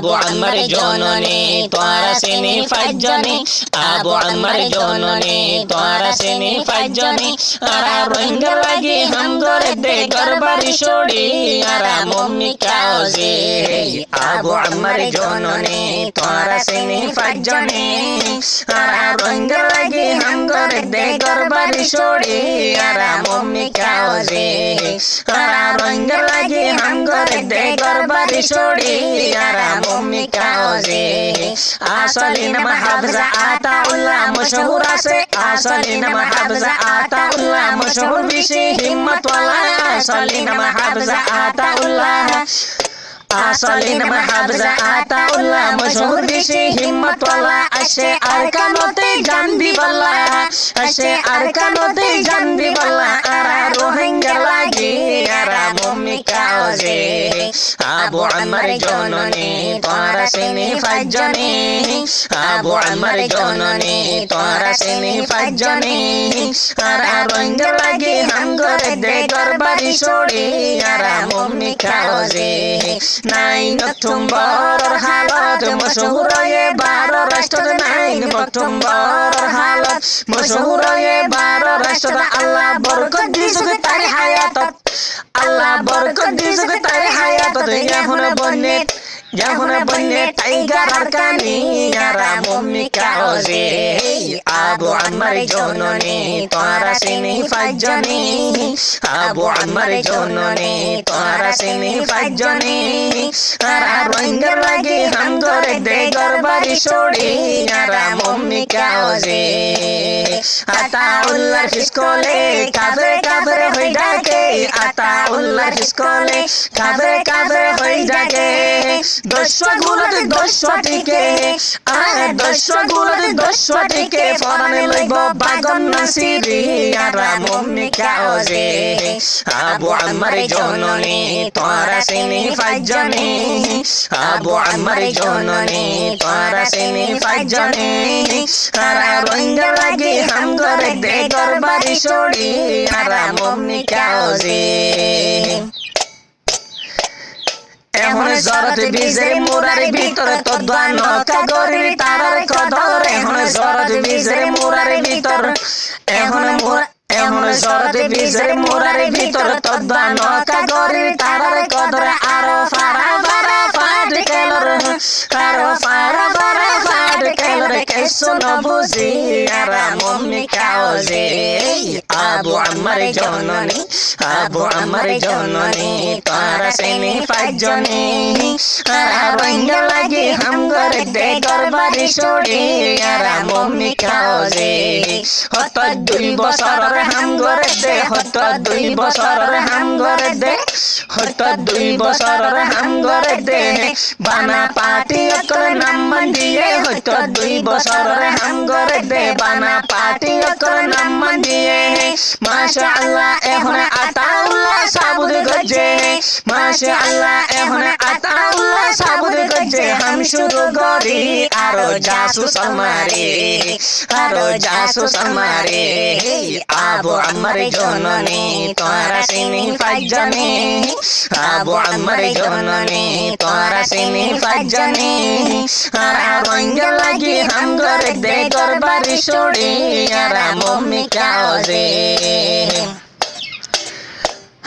আবু আম্মার জননী তোরা সিনি ফাজ্জনি আবু আম্মার জননী তোরা সিনি ফাজ্জনি আরা রোহিঙ্গা লাগি হাম করে দে গরবারি ছড়ি আরা মম্মি কাউজি আবু আম্মার জননী তোরা সিনি ফাজ্জনি আরা রোহিঙ্গা লাগি হাম করে দে গরবারি ছড়ি আরা মম্মি কাউজি আরা রোহিঙ্গা লাগি হাম করে দে গরবারি ছড়ি আরা মম্মি কাউজি আসলি নাম হাফজা আতাউল্লাহ মশহুর আছে আসলি নাম হাফজা আতাউল্লাহ মশহুর বেশি হিম্মত ওয়ালা আসলি নাম হাফজা আতাউল্লাহ আসলি নাম হাফজা আতাউল্লাহ মশহুর বেশি হিম্মত ওয়ালা আসে আরকানতে জানবি বল্লা আসে আরকানতে জানবি বল্লা আরা রোহিঙ্গা লাগি আরা মম্মি কাউজি আবু আম্মার জননী তোরা সিনি ফাজ্জনি আবু আম্মার জননী তোরা সিনি ফাজ্জনি আরা রোহিঙ্গা লাগি হাম করে দে গরবারি ছড়ি আরা মম্মি কাউজি 9 অক্টোবর হালত মশহুর এবার রাষ্ট্র 9 অক্টোবর হালত মশহুর এবার রাষ্ট্র আল্লাহ বরকত দিছুক তার হায়াতত আল্লাহ বরকত দিছুক তার হায়াতত যখন বন্যে টাইগার আরকানি আরা মম্মি কাউজি আবু আম্মার জননী তোরা সিনি ফাজ্জনি আবু আম্মার জননী তোরা সিনি ফাজ্জনি আরা রোহিঙ্গা লাগি হাম করে দে গরবারি ছড়ি আরা মম্মি কাউজি আতাউল্লাহ ফিসকলে কাফরে কাফরে হই ডাকে আতাউল্লাহ ফিসকলে কাফরে কাফরে হই ডাকে দশগুলোতে দশটিকে আর দশগুলোতে ফরানে লইব বাগন নাসিরি আরা মম্মি কাউজি আবু আম্মার জননী তোরা সিনি ফাজ্জনি আবু আম্মার জননী তোরা সিনি ফাজ্জনি আরা রোহিঙ্গা লাগি হাম করে দে গরবারি ছড়ি আরা মম্মি কাউজি এখন জরত বিজে মুরারি ভিতরে তো দোয়ানকা গরি তারার কদর এখন জরত বিজে মুরারি ভিতর এখন জরত বিজে মুরারি ভিতর তো দোয়ানকা গরি তারার কদর আরো ফারা ফারা ফাট কেলর আরো ফারা ফারা ফাট কেলর কেসো ন বুঝি আরা মম্মি কাউজি আবু আম্মার জননী আবু আম্মার জননী তোরা সিনি ফাজ্জনি আরা রোহিঙ্গা লাগি হাম করে দে গরবারি ছড়ি আরা মম্মি কাউজি হত 2 বছরের হাম করে দে হত 2 বছরের হাম করে দে হত 2 বছরের হাম করে দে বানা পার্টি করে নাম দিয়ে হত 2 বছরের হাম করে দে বানা পার্টি করে নাম দিয়ে মাশাআল্লাহ এখন আতাউল্লাহ সাবুদ গজে মাশাআল্লাহ এখন আতাউল্লাহ সাবুদ গজে হাম শুরু করি আরো জাসুস আমারে আবু আম্মার জননী তোরা সিনি ফাজ্জনি আবু আম্মার জননী তোরা সিনি ফাজ্জনি আরা রোহিঙ্গা লাগি হাম করে দে গরবারি ছড়ি আরা মম্মি কাউজি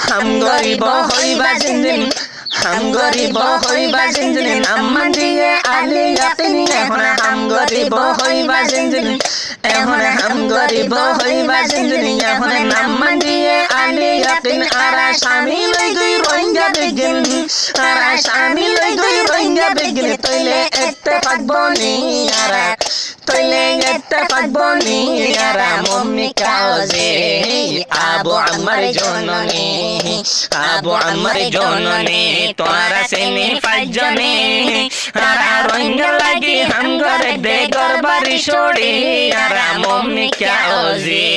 হাম গরিব হইবা জিন্দিন হাম গরিব হইবা জিন্দিন নাম দিয়ে আলি ইয়াতিনি এখন হাম গরিব হইবা জিন্দিন এখন হাম গরিব হইবা জিন্দিন এখন নাম দিয়ে আলি ইয়াতিন আরা স্বামী লই গই রোহিঙ্গা বেগিন আরা স্বামী লই গই রোহিঙ্গা বেগিন তইলে ইত্তেফাক বনি আরা তইলে ইত্তেফাক বনি আরা মম্মি কাউজি আবু আম্মার জননী আবু আম্মার জননী তোরা সিনি ফাজ্জনি আরা রোহিঙ্গা লাগি হাম করে দে গরবারি ছড়ি আরা মম্মি কাউজি